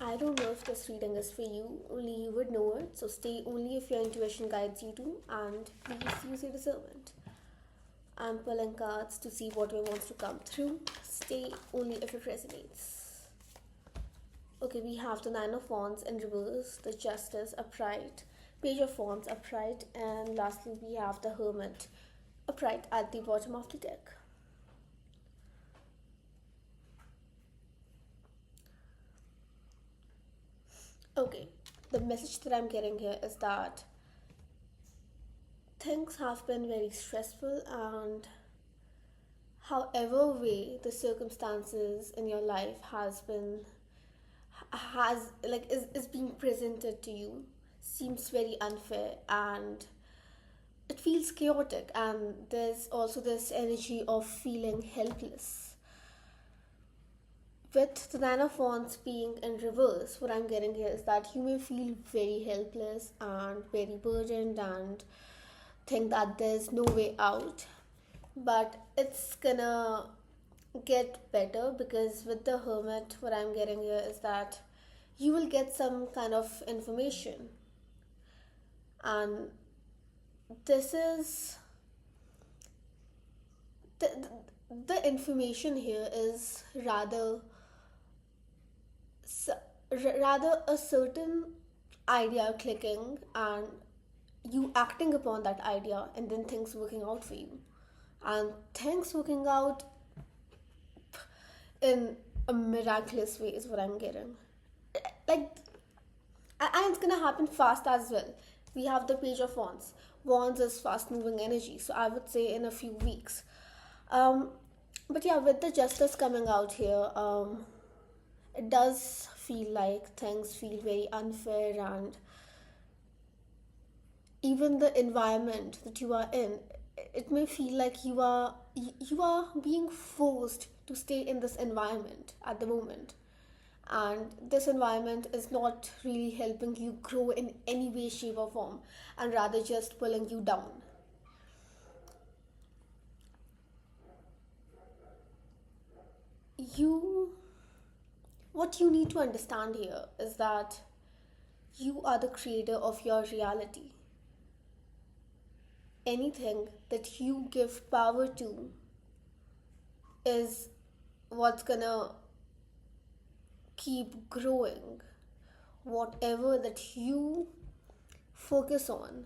I don't know if this reading is for you, only you would know it, so stay only if your intuition guides you to, and please use your discernment. I'm pulling cards to see what way wants to come through. Stay only if it resonates. Okay, we have the Nine of Wands in reverse, the Justice upright, Page of Wands upright, and lastly we have the Hermit upright at the bottom of the deck. Okay, the message that I'm getting here is that things have been very stressful, and however way the circumstances in your life is being presented to you seems very unfair, and it feels chaotic, and there's also this energy of feeling helpless. With the Nine of Wands being in reverse, what I'm getting here is that you may feel very helpless and very burdened and think that there's no way out, but it's gonna get better, because with the Hermit, what I'm getting here is that you will get some kind of information, and this is the, the information here is rather a certain idea clicking and you acting upon that idea, and then things working out for you, and things working out in a miraculous way is what I'm getting. Like, and it's gonna happen fast as well. We have the Page of Wands. Wands is fast moving energy, so I would say in a few weeks. um but yeah, with the Justice coming out here, it does feel like things feel very unfair, and even the environment that you are in, it may feel like you are being forced to stay in this environment at the moment, and this environment is not really helping you grow in any way, shape, or form, and rather just pulling you down. You What you need to understand here is that you are the creator of your reality. Anything that you give power to is what's gonna keep growing. Whatever that you focus on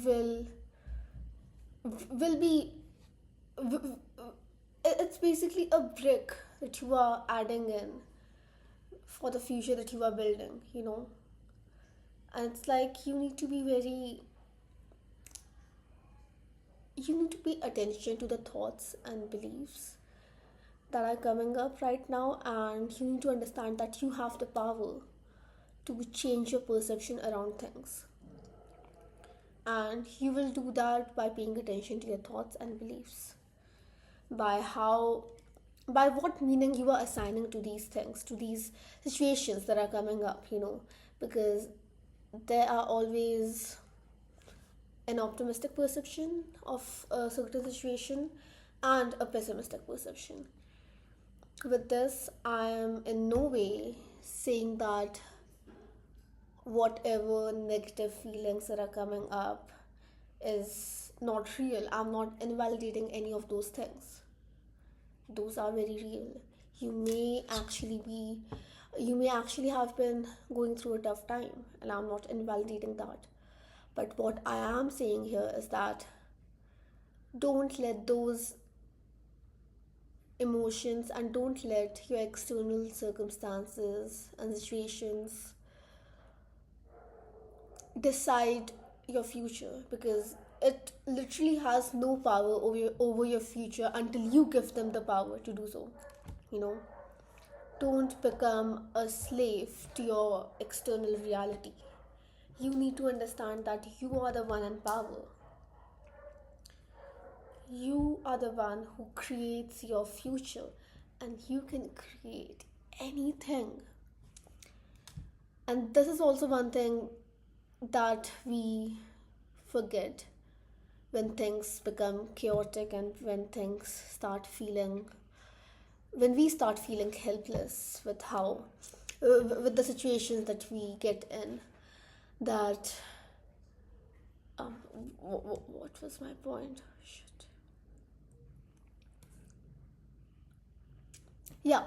will will be it's basically a brick that you are adding in for the future that you are building. And it's like you need to pay attention to the thoughts and beliefs that are coming up right now, and you need to understand that you have the power to change your perception around things, and you will do that by paying attention to your thoughts and beliefs, by how by what meaning you are assigning to these things, to these situations that are coming up, because there are always an optimistic perception of a certain situation and a pessimistic perception. With this, I am in no way saying that whatever negative feelings that are coming up is not real. I'm not invalidating any of those things. Those are very real. You may actually be, you may actually have been going through a tough time, and I'm not invalidating that. But what I am saying here is that don't let those emotions and don't let your external circumstances and situations decide your future, because it literally has no power over your future until you give them the power to do so. You know, don't become a slave to your external reality. You need to understand that you are the one in power. You are the one who creates your future, and you can create anything. And this is also one thing that we forget when things become chaotic, and when we start feeling helpless with how with the situations that we get in. That um, what was my point? Shit. Yeah,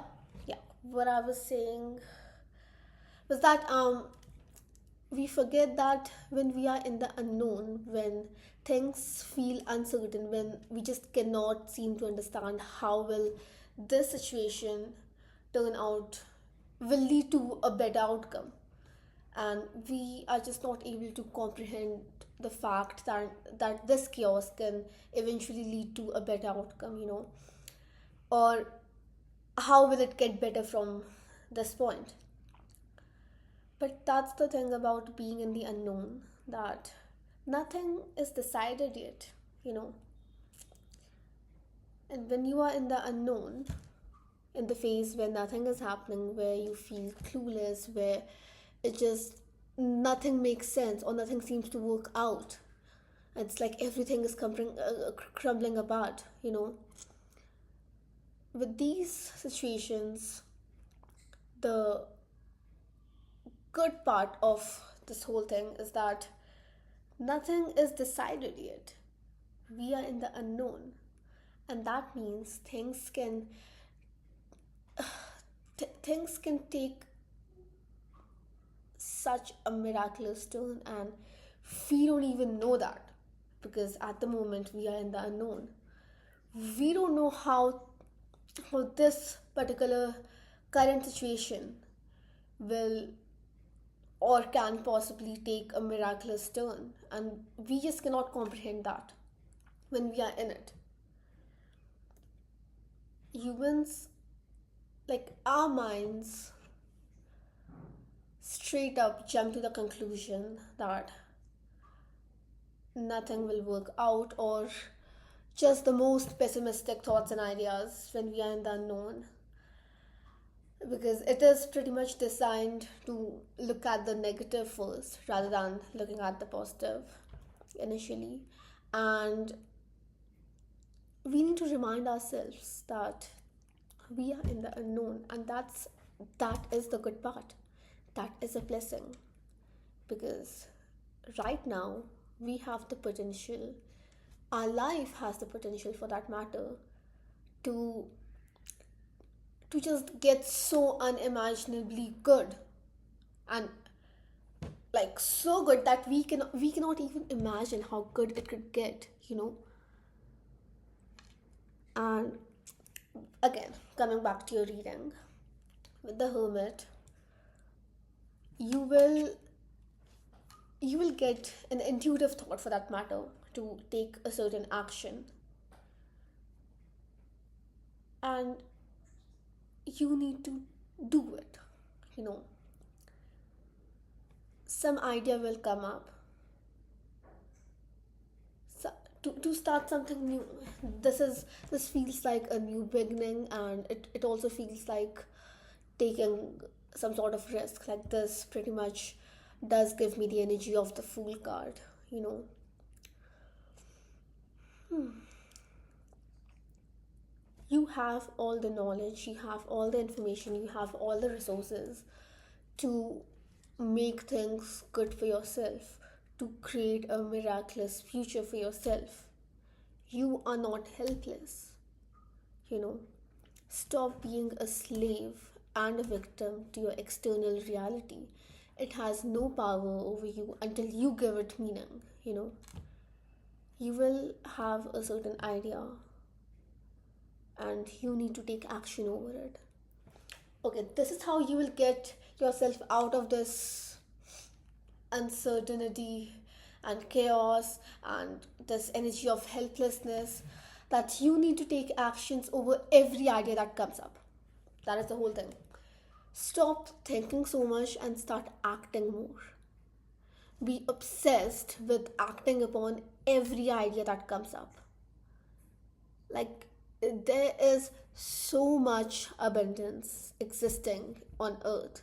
yeah. What I was saying was that we forget that when we are in the unknown, when things feel uncertain, when we just cannot seem to understand how will this situation turn out, will lead to a better outcome, and we are just not able to comprehend the fact that this chaos can eventually lead to a better outcome, or how will it get better from this point. But that's the thing about being in the unknown, that nothing is decided yet, you know. And when you are in the unknown, in the phase where nothing is happening, where you feel clueless, where it just nothing makes sense or nothing seems to work out, it's like everything is crumbling apart, With these situations, the good part of this whole thing is that nothing is decided yet. We are in the unknown, and that means things can take such a miraculous turn, and we don't even know that, because at the moment we are in the unknown. We don't know how this particular current situation will or can possibly take a miraculous turn, and we just cannot comprehend that when we are in it. Humans, like our minds, straight up jump to the conclusion that nothing will work out, or just the most pessimistic thoughts and ideas when we are in the unknown, because it is pretty much designed to look at the negative first rather than looking at the positive initially. And we need to remind ourselves that we are in the unknown, and that is the good part. That is a blessing, because right now we have the potential, our life has the potential for that matter, to just get so unimaginably good, and like so good that we cannot even imagine how good it could get. And again, coming back to your reading with the hermit, you will you will get an intuitive thought, for that matter, to take a certain action, and you need to do it. you know some idea will come up, so, to start something new. This feels like a new beginning, and it also feels like taking some sort of risk. Like, this pretty much does give me the energy of the Fool card, you know. You have all the knowledge, you have all the information, you have all the resources to make things good for yourself, to create a miraculous future for yourself. You are not helpless, you know. Stop being a slave and a victim to your external reality. It has no power over you until you give it meaning. You will have a certain idea, and you need to take action over it. Okay, this is how you will get yourself out of this uncertainty and chaos and this energy of helplessness, that you need to take actions over every idea that comes up. That is the whole thing. Stop thinking so much and start acting more. Be obsessed with acting upon every idea that comes up. Like, there is so much abundance existing on earth.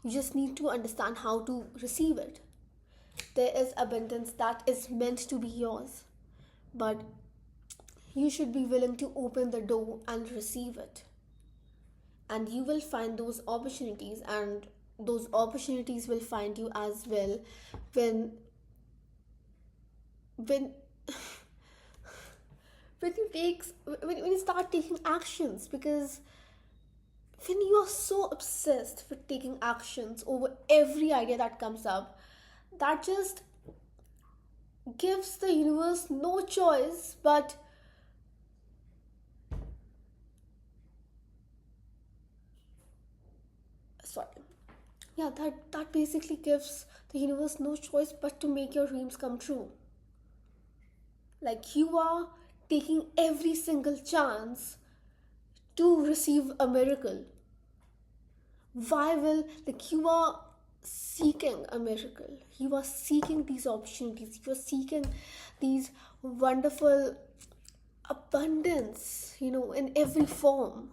You just need to understand how to receive it. There is abundance that is meant to be yours, but you should be willing to open the door and receive it. and you will find those opportunities, and those opportunities will find you as well when when when you start taking actions. Because when you are so obsessed with taking actions over every idea that comes up, that just gives the universe no choice but, sorry, yeah, that basically gives the universe no choice but to make your dreams come true. Like, you are taking every single chance to receive a miracle. Why will, like, you are seeking a miracle, you are seeking these opportunities, you are seeking these wonderful abundance, in every form,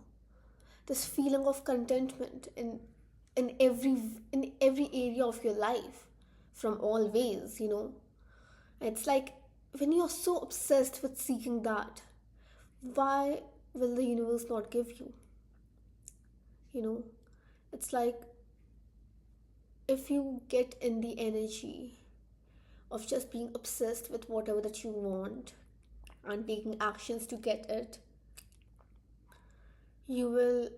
this feeling of contentment in every in every area of your life, from all ways. It's like, when you're so obsessed with seeking that, why will the universe not give you? you know it's like, if you get in the energy of just being obsessed with whatever that you want and taking actions to get it, you will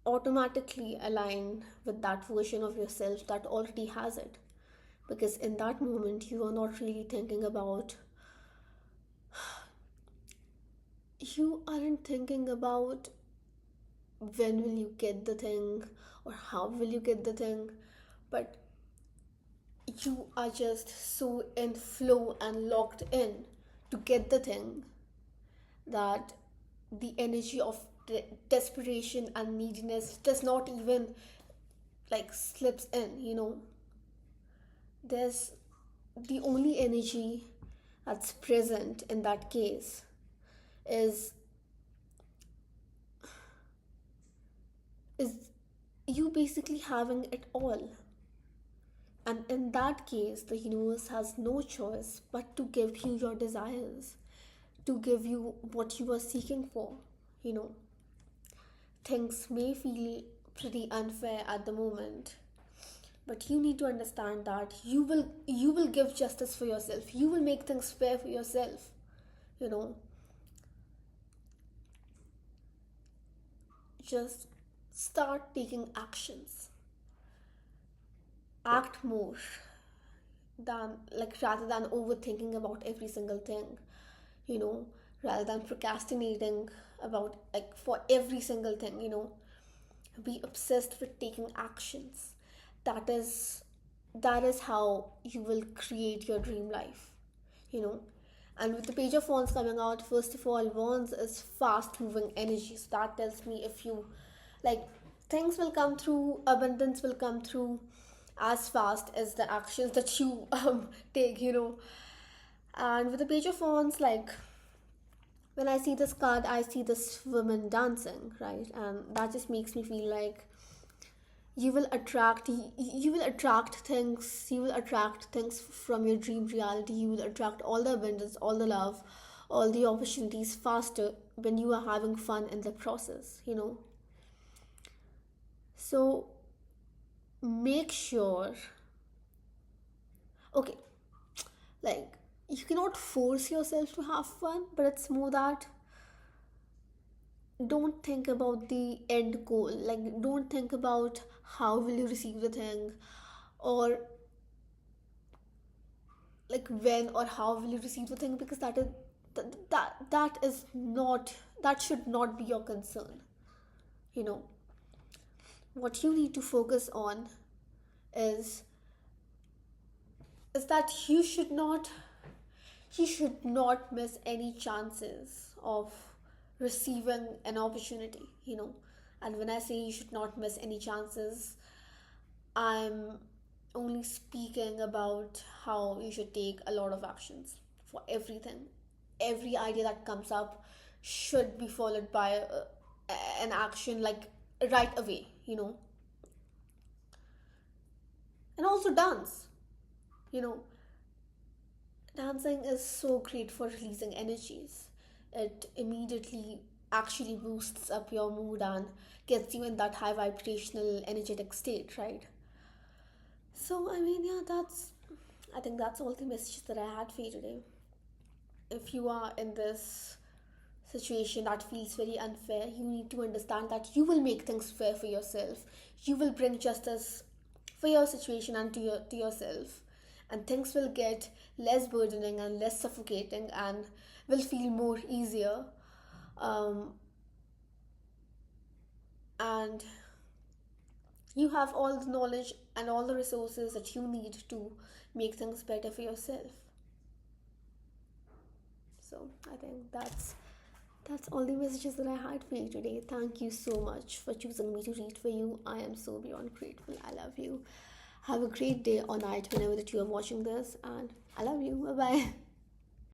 automatically align with that version of yourself that already has it. Because in that moment, you are not really thinking about, you aren't thinking about when will you get the thing or how will you get the thing, but you are just so in flow and locked in to get the thing, that the energy of desperation and neediness does not even, like, slips in. There's the only energy that's present in that case is is you basically having it all. And in that case, the universe has no choice but to give you your desires, to give you what you are seeking for. You know, things may feel pretty unfair at the moment, but you need to understand that you will give justice for yourself. You will make things fair for yourself. You know, just start taking actions. Act more than, like, rather than overthinking about every single thing. you know rather than procrastinating about, like, for every single thing. Be obsessed with taking actions. That is that is how you will create your dream life. you know and with the page of wands coming out, first of all, wands is fast moving energy, so that tells me, if you, like, things will come through, abundance will come through as fast as the actions that you take. And with the page of wands, like, when I see this card, I see this woman dancing, right? And that just makes me feel like you will attract things from your dream reality. You will attract all the abundance, all the love, all the opportunities faster when you are having fun in the process. So make sure, okay, like, you cannot force yourself to have fun, but it's more that, don't think about the end goal. Like, don't think about how will you receive the thing, or, like, when or how will you receive the thing, because that should not be your concern. you know what you need to focus on is is that you should not miss any chances of receiving an opportunity. And when I say you should not miss any chances, I'm only speaking about how you should take a lot of actions for everything. Every idea that comes up should be followed by an action, like, right away. And also dance. You know, dancing is so great for releasing energies. It immediately actually boosts up your mood and gets you in that high vibrational energetic state, right? So I mean, yeah, I think that's all the messages that I had for you today. If you are in this situation that feels very unfair, you need to understand that you will make things fair for yourself. You will bring justice for your situation and to yourself, and things will get less burdening and less suffocating and will feel more easier. Um, and you have all the knowledge and all the resources that you need to make things better for yourself. So I think that's all the messages that I had for you today. Thank you so much for choosing me to read for you. I am so beyond grateful. I love you. Have a great day or night whenever that you are watching this, and I love you. Bye bye.